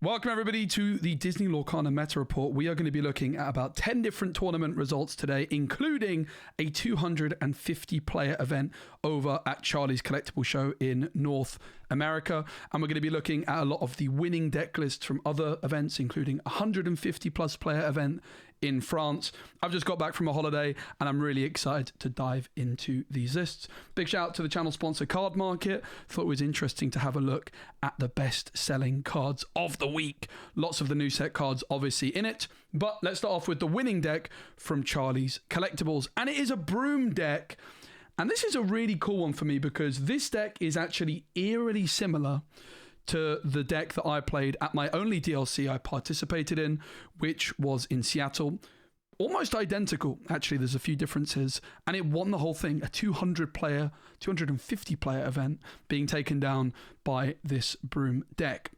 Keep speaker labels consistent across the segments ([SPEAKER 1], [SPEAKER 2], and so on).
[SPEAKER 1] Welcome everybody to the Disney Lorcana Meta Report. We are going to be looking at about 10 different tournament results today, including a 250 player event over at Charlie's Collectibles show in North America. And we're going to be looking at a lot of the winning deck lists from other events, including a 150 plus player event in France. I've just got back from a holiday and I'm really excited to dive into these lists. Big shout out to the channel sponsor Card Market. Thought it was interesting to have a look at the best selling cards of the week. Lots of the new set cards obviously in it, but let's start off with the winning deck from Charlie's Collectibles, and it is a broom deck. And this is a really cool one for me because this deck is actually eerily similar to the deck that I played at my only DLC I participated in, which was in Seattle. Almost identical, actually, there's a few differences, and it won the whole thing, a 250 player event being taken down by this broom deck.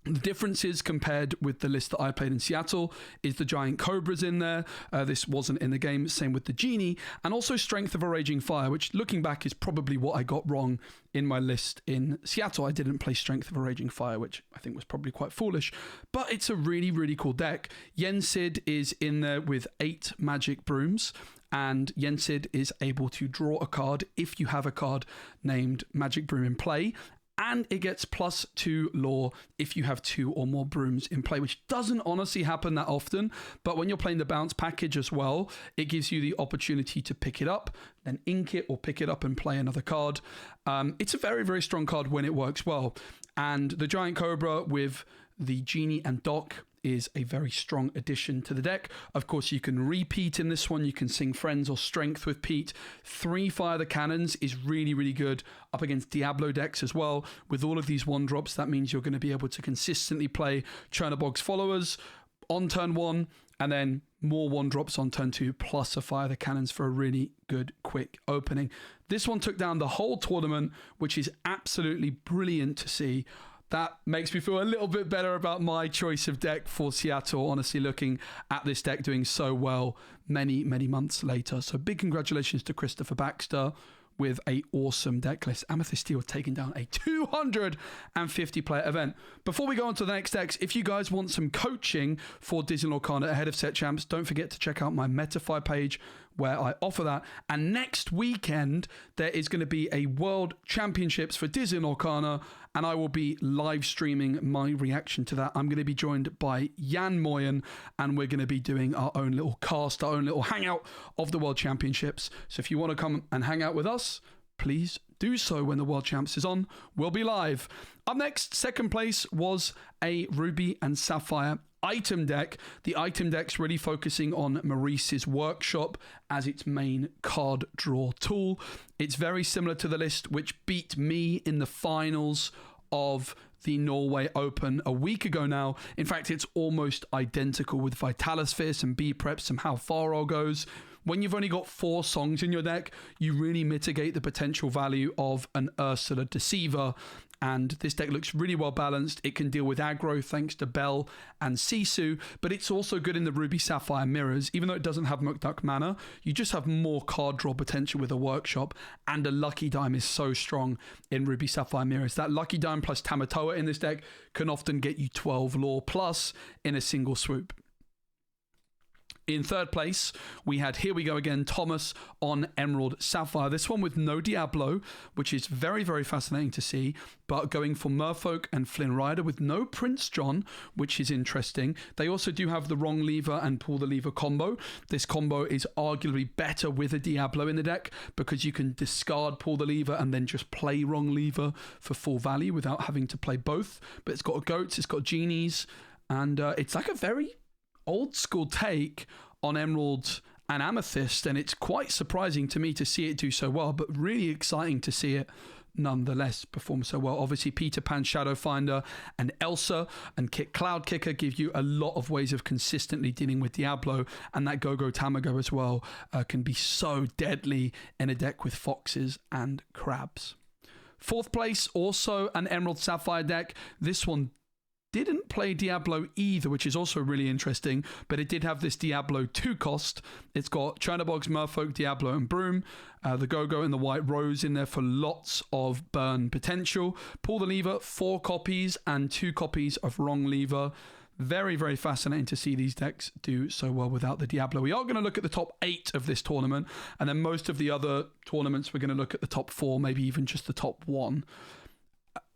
[SPEAKER 1] The differences compared with the list that I played in Seattle is the Giant Cobra's in there. This wasn't in the game. Same with the Genie. And also Strength of a Raging Fire, which looking back is probably what I got wrong in my list in Seattle. I didn't play Strength of a Raging Fire, which I think was probably quite foolish. But it's a really, really cool deck. Yensid is in there with 8 magic brooms. And Yensid is able to draw a card if you have a card named Magic Broom in play. And it gets +2 lore if you have 2 or more brooms in play, which doesn't honestly happen that often. But when you're playing the bounce package as well, it gives you the opportunity to pick it up, then ink it or pick it up and play another card. It's a very, very strong card when it works well. And the Giant Cobra with the Genie and Doc is a very strong addition to the deck. Of course, you can repeat in this one. You can sing Friends or Strength with Pete. 3 Fire the Cannons is really, really good up against Diablo decks as well. With all of these 1-drops, that means you're going to be able to consistently play Chernobog's Followers on turn 1, and then more 1-drops on turn 2, plus a Fire the Cannons for a really good quick opening. This one took down the whole tournament, which is absolutely brilliant to see. That makes me feel a little bit better about my choice of deck for Seattle, honestly, looking at this deck doing so well many, many months later. So big congratulations to Christopher Baxter with a awesome deck list. Amethyst Steel taking down a 250 player event. Before we go on to the next decks, if you guys want some coaching for Disney Lorcana ahead of set champs, don't forget to check out my Metafy page where I offer that. And next weekend, there is going to be a World Championships for Disney Lorcana, and I will be live streaming my reaction to that. I'm going to be joined by Jan Moyen, and we're going to be doing our own little cast, our own little hangout of the World Championships. So if you want to come and hang out with us, please do so when the World Champs is on. We'll be live. Up next, second place was a Ruby and Sapphire item deck. The item deck's really focusing on Maurice's workshop as its main card draw tool. It's very similar to the list which beat me in the finals of the Norway Open a week ago now. In fact, it's almost identical with Vitalosphere, some B-Prep, some How Far All goes. When you've only got 4 songs in your deck, you really mitigate the potential value of an Ursula Deceiver. And this deck looks really well balanced. It can deal with aggro thanks to Bell and Sisu, but it's also good in the Ruby Sapphire mirrors. Even though it doesn't have Mukduk mana, you just have more card draw potential with a workshop, and a Lucky Dime is so strong in Ruby Sapphire mirrors. That Lucky Dime plus Tamatoa in this deck can often get you 12 lore plus in a single swoop. In third place, we had Here We Go Again, Thomas on Emerald Sapphire. This one with no Diablo, which is very, very fascinating to see, but going for Merfolk and Flynn Rider with no Prince John, which is interesting. They also do have the Wrong Lever and Pull the Lever combo. This combo is arguably better with a Diablo in the deck because you can discard Pull the Lever and then just play Wrong Lever for full value without having to play both. But it's got goats, it's got genies, and it's like a very old school take on Emerald and Amethyst, and it's quite surprising to me to see it do so well, but really exciting to see it nonetheless perform so well. Obviously, Peter Pan, Shadowfinder, and Elsa and Cloud Kicker give you a lot of ways of consistently dealing with Diablo, and that Go-Go Tamago as well can be so deadly in a deck with foxes and crabs. Fourth place, also an Emerald Sapphire deck. This one didn't play Diablo either, which is also really interesting, but it did have this Diablo 2 cost. It's got Chernobog's Merfolk, Diablo, and Broom, the Go-Go and the White Rose in there for lots of burn potential. Pull the Lever, 4 copies, and 2 copies of Wrong Lever. Very, very fascinating to see these decks do so well without the Diablo. We are going to look at the top 8 of this tournament, and then most of the other tournaments, we're going to look at the top 4, maybe even just the top 1.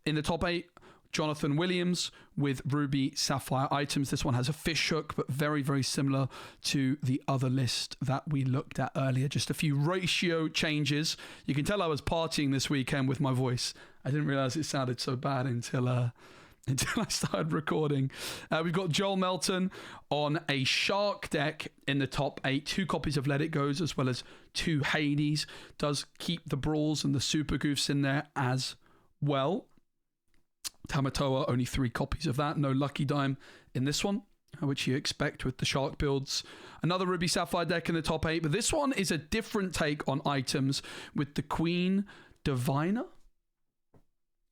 [SPEAKER 1] In the top 8, Jonathan Williams with Ruby Sapphire items. This one has a fish hook, but very, very similar to the other list that we looked at earlier. Just a few ratio changes. You can tell I was partying this weekend with my voice. I didn't realize it sounded so bad until I started recording. We've got Joel Melton on a Shark deck in the top 8. 2 copies of Let It Goes as well as 2 Hades. Does keep the Brawls and the Super Goofs in there as well. Tamatoa, only 3 copies of that. No Lucky Dime in this one, which you expect with the Shark builds. Another Ruby Sapphire deck in the top 8, but this one is a different take on items with the Queen Diviner.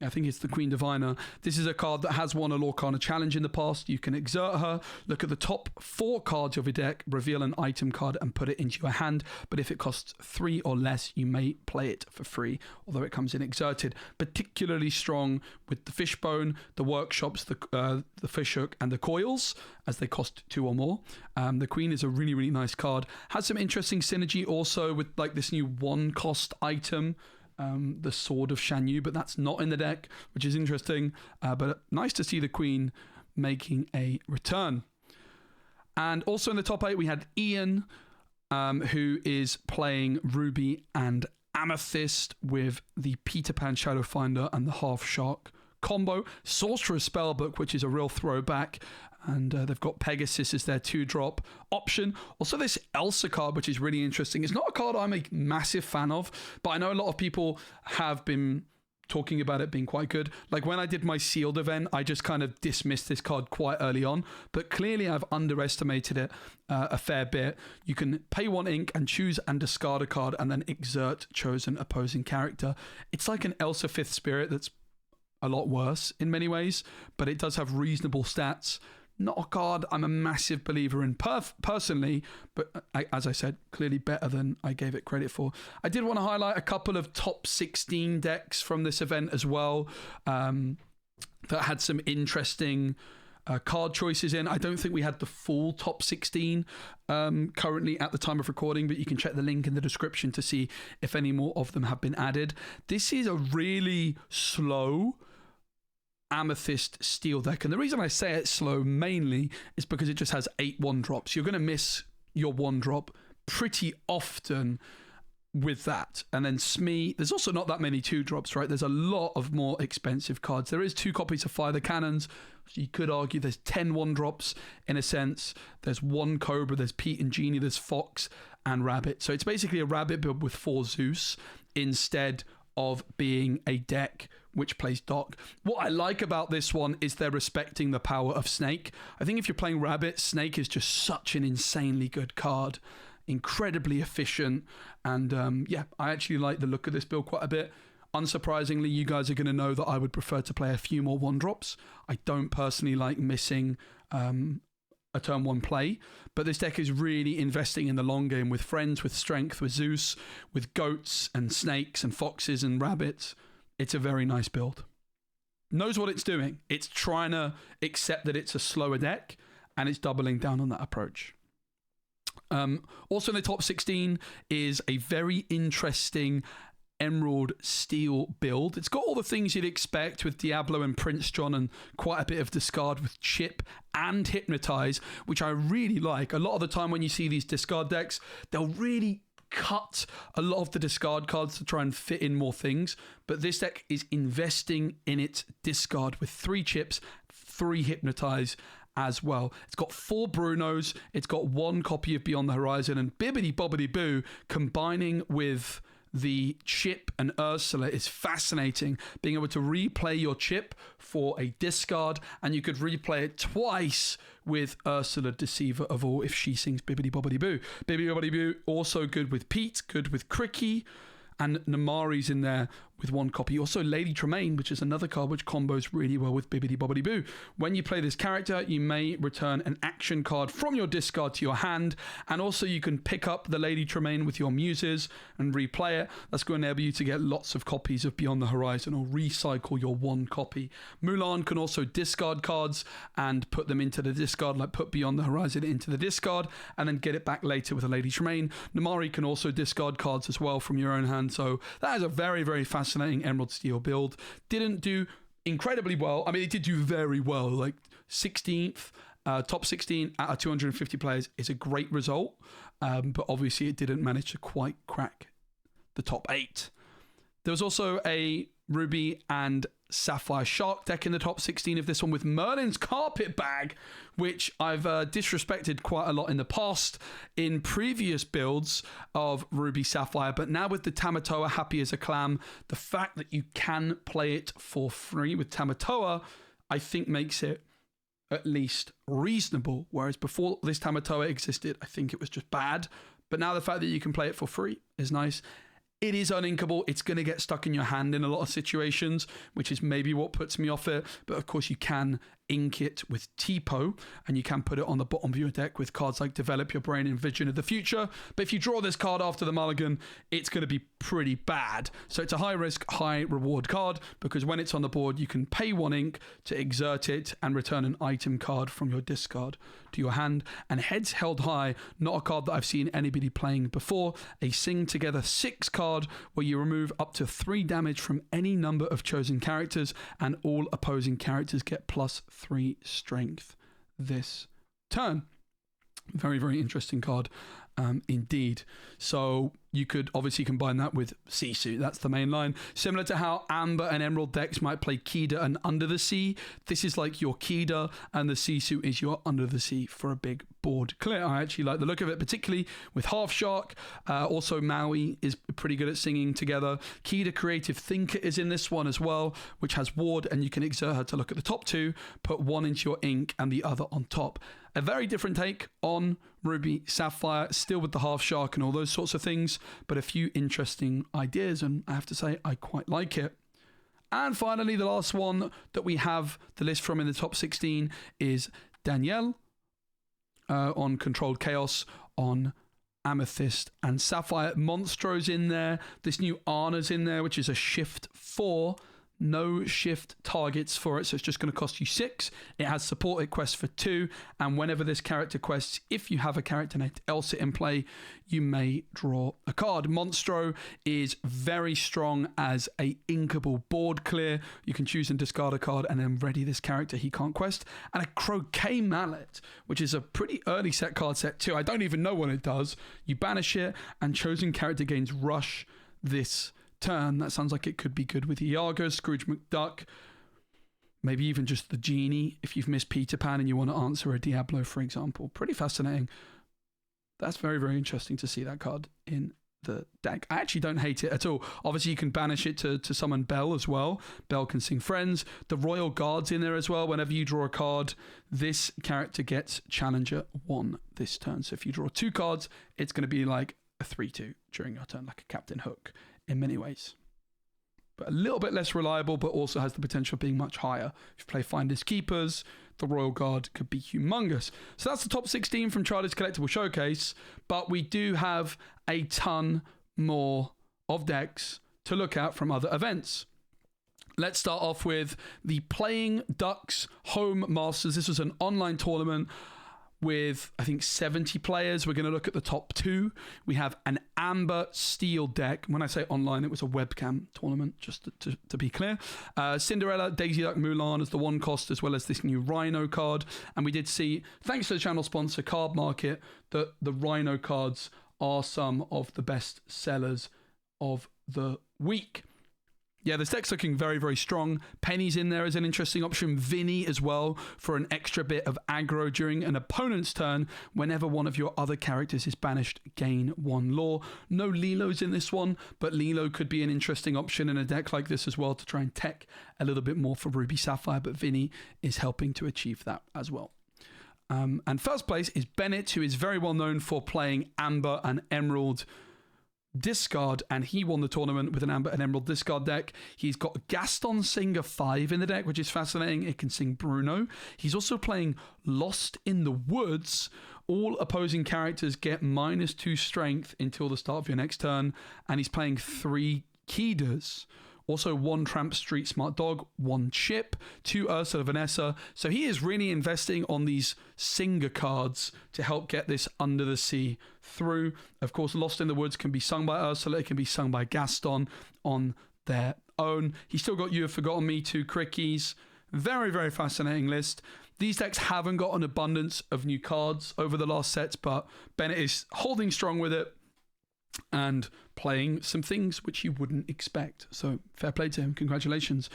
[SPEAKER 1] I think it's the Queen Diviner. This is a card that has won a Lorcana challenge in the past. You can exert her, look at the top 4 cards of your deck, reveal an item card and put it into your hand. But if it costs 3 or less, you may play it for free, although it comes in exerted. Particularly strong with the Fishbone, the Workshops, the Fishhook, and the Coils, as they cost 2 or more. The Queen is a really, really nice card. Has some interesting synergy also with like this new 1-cost item, the Sword of Shan Yu, but that's not in the deck, which is interesting. But nice to see the Queen making a return. And also in the top 8, we had Ian, who is playing Ruby and Amethyst with the Peter Pan Shadowfinder and the Half Shark combo. Sorcerer's Spellbook, which is a real throwback. And they've got Pegasus as their 2-drop option. Also this Elsa card, which is really interesting. It's not a card I'm a massive fan of, but I know a lot of people have been talking about it being quite good. Like when I did my sealed event, I just kind of dismissed this card quite early on, but clearly I've underestimated it a fair bit. You can pay 1 ink and choose and discard a card and then exert chosen opposing character. It's like an Elsa 5th Spirit that's a lot worse in many ways, but it does have reasonable stats. Not a card I'm a massive believer in personally, but as I said, clearly better than I gave it credit for. I did want to highlight a couple of top 16 decks from this event as well, that had some interesting card choices in. I don't think we had the full top 16 currently at the time of recording, but you can check the link in the description to see if any more of them have been added. This is a really slow Amethyst Steel deck, and the reason I say it's slow mainly is because it just has 8 1-drops. You're going to miss your 1-drop pretty often with that. And then Smee, there's also not that many 2-drops, right? There's a lot of more expensive cards. There is 2 copies of Fire the Cannons, so you could argue there's 10 1-drops in a sense. There's 1 Cobra, there's Pete and Genie, there's Fox and Rabbit. So it's basically a Rabbit build with 4 Zeus instead of being a deck which plays Doc. What I like about this one is they're respecting the power of Snake. I think if you're playing Rabbit, Snake is just such an insanely good card. Incredibly efficient. And yeah, I actually like the look of this build quite a bit. Unsurprisingly, you guys are going to know that I would prefer to play a few more 1-drops. I don't personally like missing a turn 1 play, but this deck is really investing in the long game with friends, with strength, with Zeus, with goats and snakes and foxes and rabbits. It's a very nice build. Knows what it's doing. It's trying to accept that it's a slower deck, and it's doubling down on that approach. Also in the top 16 is a very interesting Emerald Steel build. It's got all the things you'd expect with Diablo and Prince John, and quite a bit of discard with Chip and Hypnotize, which I really like. A lot of the time when you see these discard decks, they'll really cut a lot of the discard cards to try and fit in more things, but this deck is investing in its discard with 3 Chips, 3 Hypnotize as well. It's got 4 Brunos, it's got 1 copy of Beyond the Horizon, and Bibbidi Bobbidi Boo combining with the Chip and Ursula is fascinating. Being able to replay your Chip for a discard, and you could replay it twice with Ursula, Deceiver of All, if she sings Bibbidi Bobbidi Boo. Bibbidi Bobbidi Boo also good with Pete, good with Cricky, and Namari's in there with one copy. Also, Lady Tremaine, which is another card which combos really well with Bibbidi Bobbidi Boo. When you play this character, you may return an action card from your discard to your hand, and also you can pick up the Lady Tremaine with your muses and replay it. That's going to enable you to get lots of copies of Beyond the Horizon or recycle your one copy. Mulan can also discard cards and put them into the discard, like put Beyond the Horizon into the discard and then get it back later with a Lady Tremaine. Namari can also discard cards as well from your own hand, so that is a very, very fascinating Emerald Steel build. Didn't do incredibly well. I mean, it did do very well, like 16th, top 16 out of 250 players is a great result, but obviously it didn't manage to quite crack the top 8. There was also a Ruby and Sapphire Shark deck in the top 16 of this one with Merlin's Carpet Bag, which I've disrespected quite a lot in the past in previous builds of Ruby Sapphire, but now with the Tamatoa Happy as a Clam, the fact that you can play it for free with Tamatoa, I think makes it at least reasonable, whereas before this Tamatoa existed, I think it was just bad, but now the fact that you can play it for free is nice. It is uninkable. It's going to get stuck in your hand in a lot of situations, which is maybe what puts me off it. But of course, you can ink it with Tipo, and you can put it on the bottom of your deck with cards like Develop Your Brain and Vision of the Future. But if you draw this card after the mulligan, it's going to be pretty bad. So it's a high risk, high reward card, because when it's on the board, you can pay 1 ink to exert it and return an item card from your discard to your hand. And Heads Held High, not a card that I've seen anybody playing before. A Sing Together 6 card where you remove up to 3 damage from any number of chosen characters, and all opposing characters get +3 strength this turn. Very, very interesting card indeed. So you could obviously combine that with Sisu. That's the main line. Similar to how Amber and Emerald decks might play Kida and Under the Sea, this is like your Kida, and the Sisu is your Under the Sea for a big board clear. I actually like the look of it, particularly with Half Shark. Also, Maui is pretty good at singing together. Kida Creative Thinker is in this one as well, which has Ward, and you can exert her to look at the top 2, put 1 into your ink and the other on top. A very different take on Ruby Sapphire, still with the Half Shark and all those sorts of things, but a few interesting ideas, and I have to say I quite like it. And finally, the last one that we have the list from in the top 16 is Danielle on Controlled Chaos on Amethyst and Sapphire. Monstro's in there. This new Arna's in there, which is a shift 4. No shift targets for it, so it's just going to cost you 6. It has supported quests for 2, and whenever this character quests, if you have a character named Elsa in play, you may draw a card. Monstro is very strong as a inkable board clear. You can choose and discard a card and then ready this character he can't quest. And a Croquet Mallet, which is a pretty early set card set too. I don't even know what it does. You banish it and chosen character gains rush this turn. That sounds like it could be good with Iago, Scrooge McDuck, maybe even just the Genie if you've missed Peter Pan and you want to answer a Diablo, for example. Pretty fascinating. That's very, very interesting to see that card in the deck. I actually don't hate it at all. Obviously, you can banish it to summon Belle as well. Belle can sing Friends. The Royal Guard's in there as well. Whenever you draw a card, this character gets Challenger 1 this turn. So if you draw 2 cards, it's going to be like a 3-2 during your turn, like a Captain Hook in many ways. But a little bit less reliable, but also has the potential of being much higher. If you play Finders Keepers, the Royal Guard could be humongous. So that's the top 16 from Charlie's Collectible Showcase, but we do have a ton more of decks to look at from other events. Let's start off with the Playing Ducks Home Masters. This was an online tournament with, I think, 70 players. We're going to look at the top 2. We have an Amber Steel deck. When I say online, it was a webcam tournament, just to be clear. Cinderella, Daisy Duck, Mulan as the 1 cost, as well as this new Rhino card. And we did see, thanks to the channel sponsor Card Market, that the Rhino cards are some of the best sellers of the week. Yeah, this deck's looking very, very strong. Penny's in there as an interesting option. Vinny as well for an extra bit of aggro during an opponent's turn. Whenever one of your other characters is banished, gain 1 lore. No Lilo's in this one, but Lilo could be an interesting option in a deck like this as well to try and tech a little bit more for Ruby Sapphire, but Vinny is helping to achieve that as well. And first place is Bennett, who is very well known for playing Amber and Emerald discard, and he won the tournament with an Amber and Emerald discard deck. He's got Gaston Singer 5 in the deck, which is fascinating. It can sing Bruno. He's also playing Lost in the Woods. All opposing characters get -2 strength until the start of your next turn, and he's playing 3 Keyders. Also 1 Tramp Street Smart Dog, 1 Chip, 2 Ursula Vanessa. So he is really investing on these Singer cards to help get this Under the Sea through. Of course, Lost in the Woods can be sung by Ursula. It can be sung by Gaston on their own. He's still got You Have Forgotten Me, 2 Crickies. Very, very fascinating list. These decks haven't got an abundance of new cards over the last sets, but Bennett is holding strong with it and playing some things which you wouldn't expect. So fair play to him. Congratulations.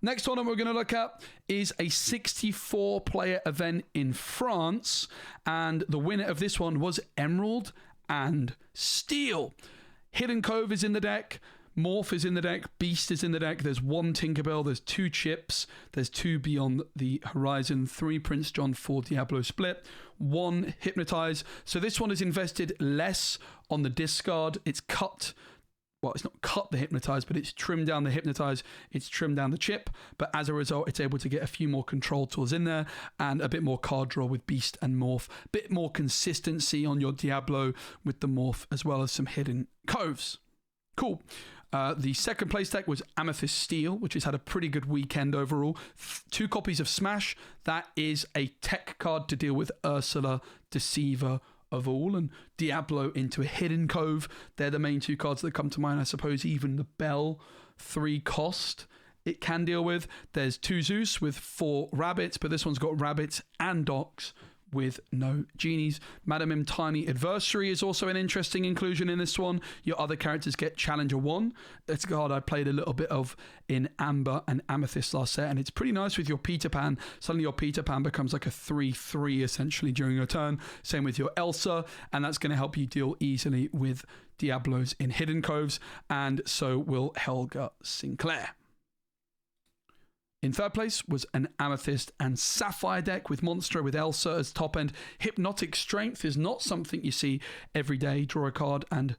[SPEAKER 1] Next tournament we're going to look at is a 64-player event in France, and the winner of this one was Emerald and Steel. Hidden Cove is in the deck. Morph is in the deck, Beast is in the deck, there's 1 Tinkerbell, there's 2 Chips, there's 2 Beyond the Horizon, 3 Prince John, 4 Diablo Split, 1 Hypnotize. So this one is invested less on the discard. It's cut, well, it's not cut the Hypnotize, but it's trimmed down the Hypnotize, it's trimmed down the Chip, but as a result, it's able to get a few more control tools in there and a bit more card draw with Beast and Morph, a bit more consistency on your Diablo with the Morph, as well as some Hidden Coves. Cool. The second place deck was Amethyst Steel, which has had a pretty good weekend overall. 2 copies of Smash. That is a tech card to deal with Ursula, Deceiver of all, and Diablo into a Hidden Cove. They're the main 2 cards that come to mind. I suppose even the Bell 3 cost it can deal with. There's 2 Zeus with 4 rabbits, but this one's got rabbits and docks with no genies. Madam M Tiny Adversary is also an interesting inclusion in this one. Your other characters get Challenger 1. That's a card I played a little bit of in Amber and Amethyst last set, and it's pretty nice with your Peter Pan. Suddenly your Peter Pan becomes like a 3/3 essentially during your turn. Same with your Elsa, and that's going to help you deal easily with Diablos in Hidden Coves, and so will Helga Sinclair. In third place was an Amethyst and Sapphire deck with Monstro with Elsa as top end. Hypnotic Strength is not something you see every day. Draw a card and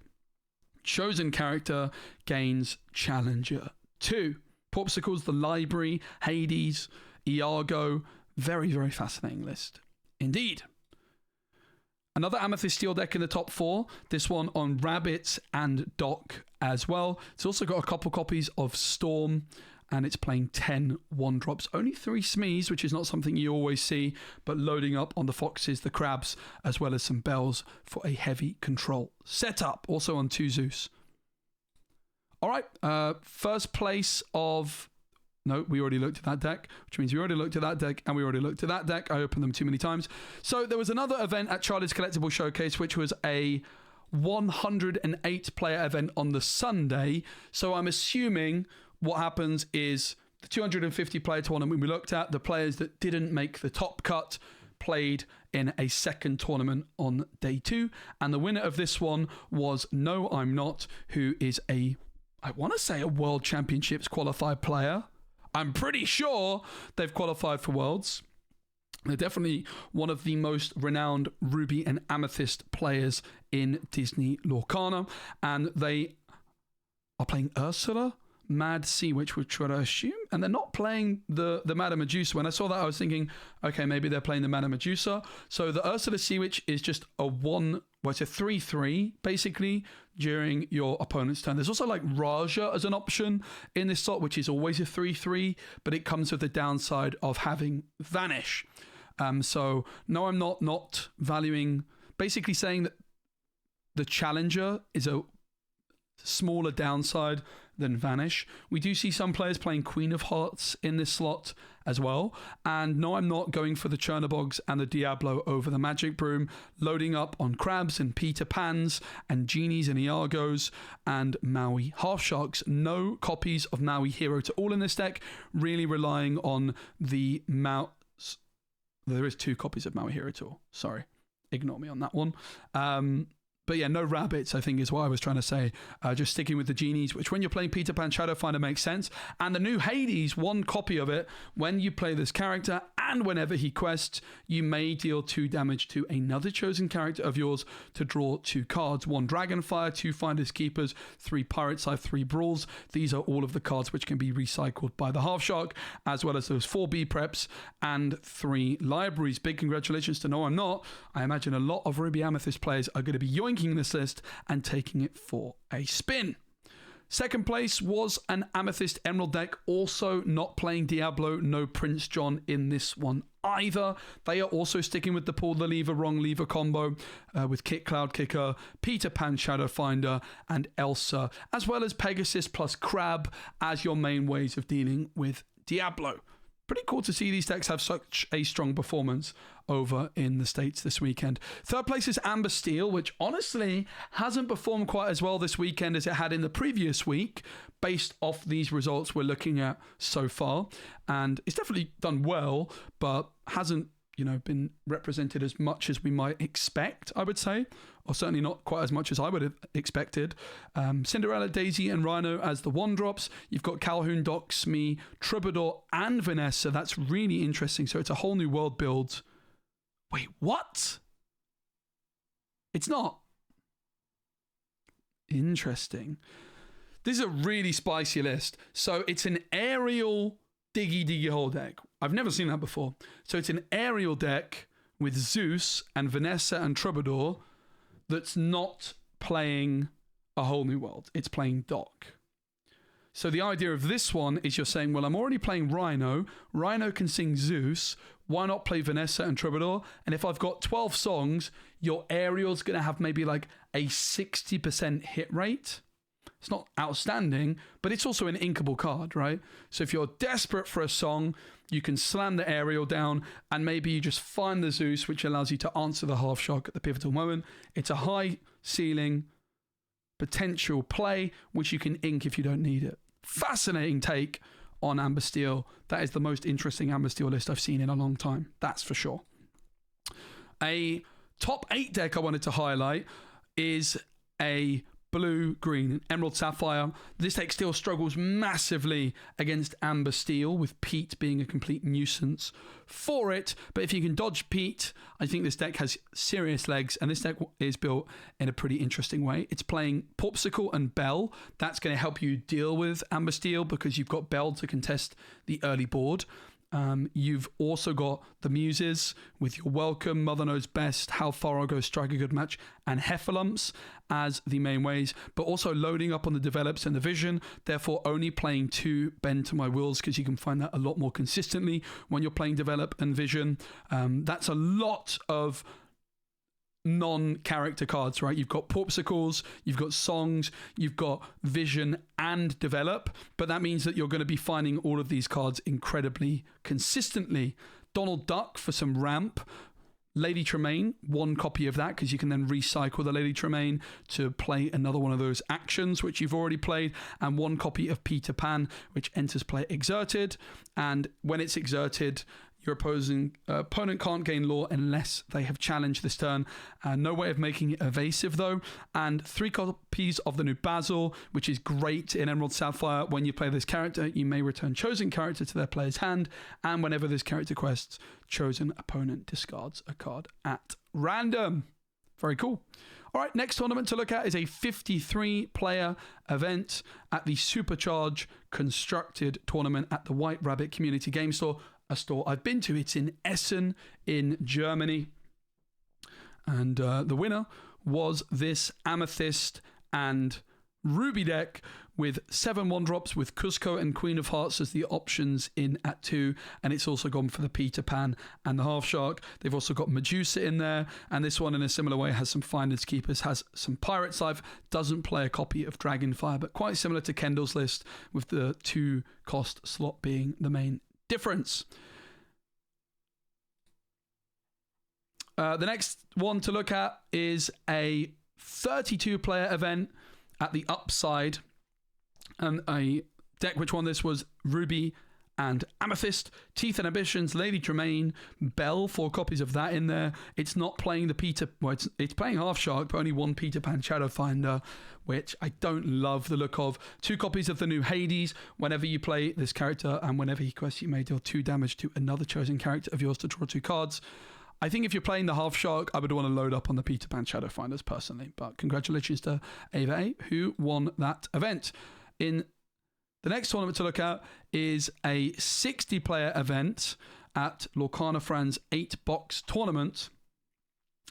[SPEAKER 1] chosen character gains Challenger 2. Popsicles, the Library, Hades, Iago. Very, very fascinating list indeed. Another Amethyst Steel deck in the top 4. This one on Rabbits and Doc as well. It's also got a couple copies of Storm, and it's playing 10 1-drops. Only 3 Smees, which is not something you always see, but loading up on the Foxes, the Crabs, as well as some Bells for a heavy control setup. Also on 2 Zeus. All right, first place of... No, we already looked at that deck, which means we already looked at that deck, and we already looked at that deck. I opened them too many times. So there was another event at Charlie's Collectible Showcase, which was a 108-player event on the Sunday. So I'm assuming what happens is the 250-player tournament we looked at, the players that didn't make the top cut played in a second tournament on day 2. And the winner of this one was No I'm Not, who is I want to say a World Championships qualified player. I'm pretty sure they've qualified for Worlds. They're definitely one of the most renowned Ruby and Amethyst players in Disney Lorcana. And they are playing Ursula, Mad Sea Witch, which would I assume, and they're not playing the Madame Medusa. When I saw that, I was thinking, okay, maybe they're playing the Madame Medusa. So the Ursula Sea Witch is just it's a 3/3 basically during your opponent's turn. There's also like Raja as an option in this slot, which is always a 3/3, but it comes with the downside of having Vanish. So no, I'm not valuing, basically saying that the Challenger is a smaller downside than Vanish. We do see some players playing Queen of Hearts in this slot as well. And no, I'm not going for the Chernobyls and the Diablo over the Magic Broom, loading up on Crabs and Peter Pans and Genies and Iagos and Maui Half Sharks. No copies of Maui Hero to all in this deck, really relying on the There is 2 copies of Maui Hero to all. Sorry, ignore me on that one. But yeah, no rabbits, I think is what I was trying to say. Just sticking with the genies, which when you're playing Peter Pan Shadowfinder makes sense. And the new Hades, one copy of it, when you play this character and whenever he quests, you may deal 2 damage to another chosen character of yours to draw 2 cards. 1 Dragonfire, 2 Finders Keepers, 3 Pirates Life, 3 Brawls. These are all of the cards which can be recycled by the Half Shark, as well as those 4 B preps and 3 libraries. Big congratulations to No I'm Not. I imagine a lot of Ruby Amethyst players are going to be yoinking this list and taking it for a spin. Second place was an Amethyst Emerald deck, also not playing Diablo, no Prince John in this one either. They are also sticking with the pull the lever, wrong lever combo with Kit Cloud Kicker, Peter Pan Shadowfinder, and Elsa, as well as Pegasus plus Crab as your main ways of dealing with Diablo. Pretty cool to see these decks have such a strong performance over in the States this weekend. Third place is Amber Steel, which honestly hasn't performed quite as well this weekend as it had in the previous week, based off these results we're looking at so far. And it's definitely done well, but hasn't, been represented as much as we might expect, I would say, or certainly not quite as much as I would have expected. Cinderella, Daisy, and Rhino as the 1-drops. You've got Calhoun, Doc, Smee, Troubadour, and Vanessa. That's really interesting. So it's a whole new world build. Wait, what? It's not. Interesting. This is a really spicy list. So it's an aerial diggy hole deck. I've never seen that before. So it's an aerial deck with Zeus and Vanessa and Troubadour that's not playing a whole new world. It's playing Doc. So the idea of this one is you're saying, well, I'm already playing Rhino. Rhino can sing Zeus. Why not play Vanessa and Troubadour? And if I've got 12 songs, your aerial's going to have maybe like a 60% hit rate. It's not outstanding, but it's also an inkable card, right? So if you're desperate for a song, you can slam the aerial down and maybe you just find the Zeus, which allows you to answer the Half Shark at the pivotal moment. It's a high ceiling potential play, which you can ink if you don't need it. Fascinating take on Amber Steel. That is the most interesting Amber Steel list I've seen in a long time. That's for sure. A top 8 deck I wanted to highlight is a blue, green, Emerald Sapphire. This deck still struggles massively against Amber Steel, with Pete being a complete nuisance for it. But if you can dodge Pete, I think this deck has serious legs, and this deck is built in a pretty interesting way. It's playing Popsicle and Bell. That's going to help you deal with Amber Steel because you've got Bell to contest the early board. You've also got the Muses with your Welcome, Mother Knows Best, How Far I'll Go, Strike a Good Match, and Heffalumps as the main ways, but also loading up on the Develops and the Vision, therefore only playing 2 Bend to My Wills because you can find that a lot more consistently when you're playing Develop and Vision. That's a lot of non-character cards, right? You've got Popsicles, you've got Songs, you've got Vision and Develop, but that means that you're going to be finding all of these cards incredibly consistently. Donald Duck for some ramp. Lady Tremaine, 1 copy of that because you can then recycle the Lady Tremaine to play another one of those actions which you've already played, and 1 copy of Peter Pan which enters play exerted, and when it's exerted, your opponent can't gain lore unless they have challenged this turn. No way of making it evasive though. And 3 copies of the new Basil, which is great in Emerald Sapphire. When you play this character, you may return chosen character to their player's hand, and whenever this character quests, chosen opponent discards a card at random. Very cool. All right, next tournament to look at is a 53-player event at the Supercharge Constructed tournament at the White Rabbit Community Game Store, a store I've been to. It's in Essen in Germany. And the winner was this Amethyst and Ruby deck with 7 1-drops with Cusco and Queen of Hearts as the options in at 2. And it's also gone for the Peter Pan and the Half Shark. They've also got Medusa in there. And this one in a similar way has some Finders Keepers, has some Pirates Life, doesn't play a copy of Dragonfire, but quite similar to Kendall's list with the 2 cost slot being the main difference. The next one to look at is a 32-player event at the Upside, and a deck which won this was Ruby and Amethyst, Teeth and Ambitions, Lady Tremaine, Belle, 4 copies of that in there. It's not playing the it's playing Half Shark, but only 1 Peter Pan Shadowfinder, which I don't love the look of. 2 copies of the new Hades. Whenever you play this character and whenever he quests, you may deal 2 damage to another chosen character of yours to draw 2 cards. I think if you're playing the Half Shark, I would want to load up on the Peter Pan Shadowfinders personally. But congratulations to Ava A, who won that event. In the next tournament to look at is a 60-player event at Lorcana Fran's 8-box tournament.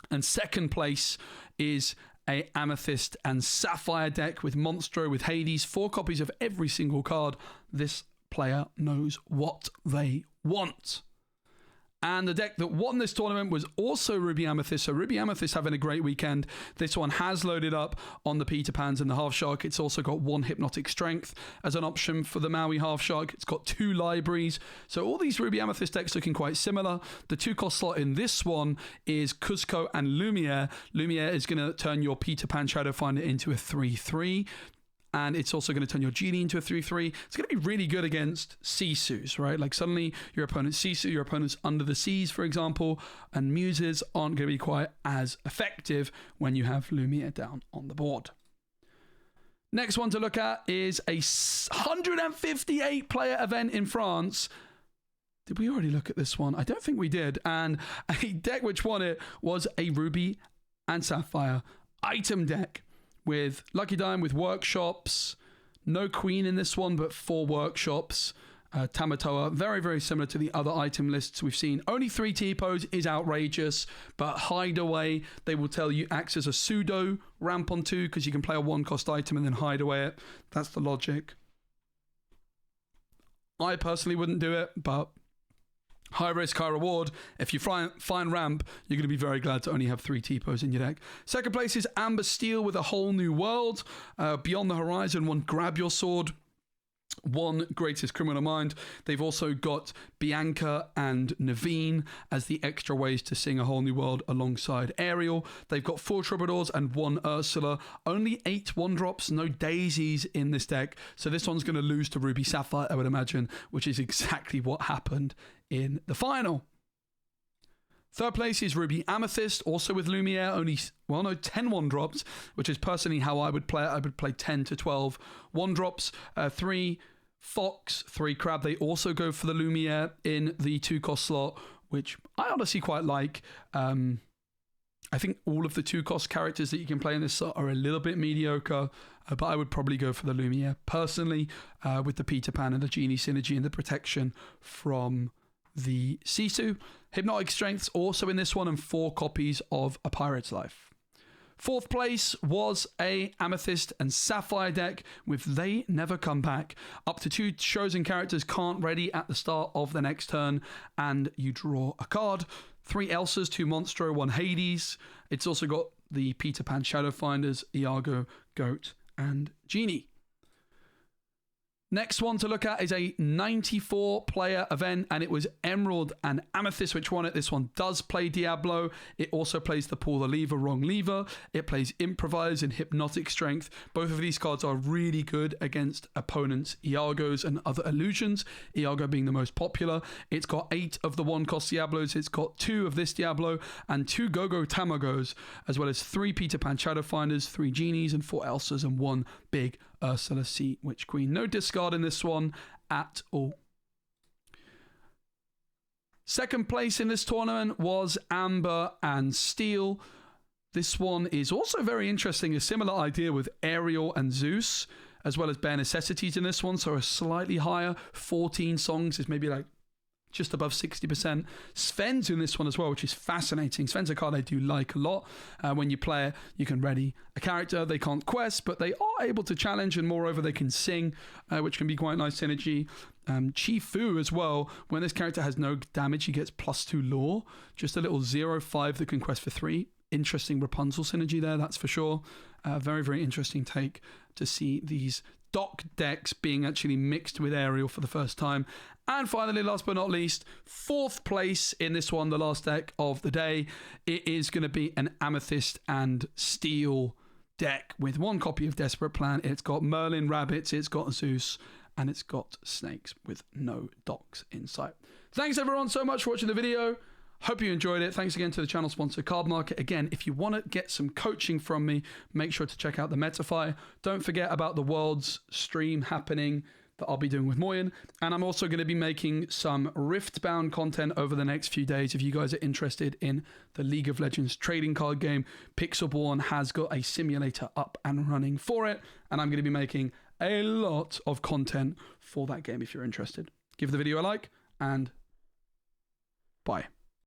[SPEAKER 1] And second place is a Amethyst and Sapphire deck with Monstro, with Hades, 4 copies of every single card. This player knows what they want. And the deck that won this tournament was also Ruby Amethyst. So Ruby Amethyst having a great weekend. This one has loaded up on the Peter Pans and the Half Shark. It's also got 1 Hypnotic Strength as an option for the Maui Half Shark. It's got 2 libraries. So all these Ruby Amethyst decks looking quite similar. The 2-cost slot in this one is Cusco and Lumiere. Lumiere is going to turn your Peter Pan Shadowfinder into a 3/3. And it's also going to turn your Genie into a 3/3. It's going to be really good against Sisus, right? Like suddenly your opponent's Sisu, your opponent's Under the Seas, for example, and Muses aren't going to be quite as effective when you have Lumiere down on the board. Next one to look at is a 158-player event in France. Did we already look at this one? I don't think we did. And a deck which won it was a Ruby and Sapphire item deck, with Lucky Dime, with workshops. No queen in this one, but 4 workshops. Tamatoa, very, very similar to the other item lists we've seen. Only 3 T-pose is outrageous, but Hideaway, they will tell you, acts as a pseudo ramp on 2, because you can play a 1-cost item and then hide away it. That's the logic. I personally wouldn't do it, but high risk, high reward. If you find ramp, you're going to be very glad to only have 3 T-pose in your deck. Second place is Amber Steel with A Whole New World. Beyond the Horizon, 1 Grab Your Sword, 1 Greatest Criminal Mind. They've also got Bianca and Naveen as the extra ways to sing A Whole New World alongside Ariel. They've got 4 Troubadours and 1 Ursula. Only 8 1-drops, no daisies in this deck. So this one's going to lose to Ruby Sapphire, I would imagine, which is exactly what happened in the final. Third place is Ruby Amethyst, also with Lumiere, 10 1-drops, which is personally how I would play it. I would play 10 to 12 1-drops, 3 Fox, 3 Crab. They also go for the Lumiere in the 2-cost slot, which I honestly quite like. I think all of the 2-cost characters that you can play in this slot are a little bit mediocre, but I would probably go for the Lumiere personally, with the Peter Pan and the Genie synergy and the protection from the Sisu. Hypnotic Strength's also in this one, and 4 copies of A Pirate's Life. Fourth place was a Amethyst and Sapphire deck with They Never Come Back. Up to 2 chosen characters can't ready at the start of the next turn, and you draw a card. 3 Elsas, 2 Monstro, 1 Hades. It's also got the Peter Pan Shadowfinders, Iago, Goat, and Genie. Next one to look at is a 94-player event, and it was Emerald and Amethyst which won it. This one does play Diablo. It also plays the Pull the Lever, Wrong Lever. It plays Improvise and Hypnotic Strength. Both of these cards are really good against opponents' Iagos and other illusions, Iago being the most popular. It's got 8 of the 1-cost Diablos. It's got 2 of this Diablo and 2 Go-Go Tamagos, as well as 3 Peter Pan Shadowfinders, 3 Genies, and 4 Elsas, and 1 big Ursula Sea Witch Queen. No discard in this one at all. Second place in this tournament was Amber and Steel. This one is also very interesting. A similar idea with Ariel and Zeus, as well as Bare Necessities in this one. So a slightly higher, 14 songs is maybe like just above 60%. Sven's in this one as well, which is fascinating. Sven's a card I do like a lot. When you play it, you can ready a character. They can't quest, but they are able to challenge, and moreover, they can sing, which can be quite nice synergy. Chi Fu as well. When this character has no damage, he gets +2 lore. Just a little 0/5 that can quest for 3. Interesting Rapunzel synergy there, that's for sure. Very, very interesting take to see these dock decks being actually mixed with Ariel for the first time. And finally, last but not least, fourth place in this one, the last deck of the day. It is going to be an Amethyst and Steel deck with 1 copy of Desperate Plan. It's got Merlin Rabbits, it's got Zeus, and it's got snakes with no docks in sight. Thanks everyone so much for watching the video. Hope you enjoyed it. Thanks again to the channel sponsor Card Market. Again, if you want to get some coaching from me, make sure to check out the Metafy. Don't forget about the Worlds stream happening that I'll be doing with Moyen. And I'm also going to be making some Rift-bound content over the next few days. If you guys are interested in the League of Legends trading card game, Pixelborn has got a simulator up and running for it. And I'm going to be making a lot of content for that game if you're interested. Give the video a like and bye.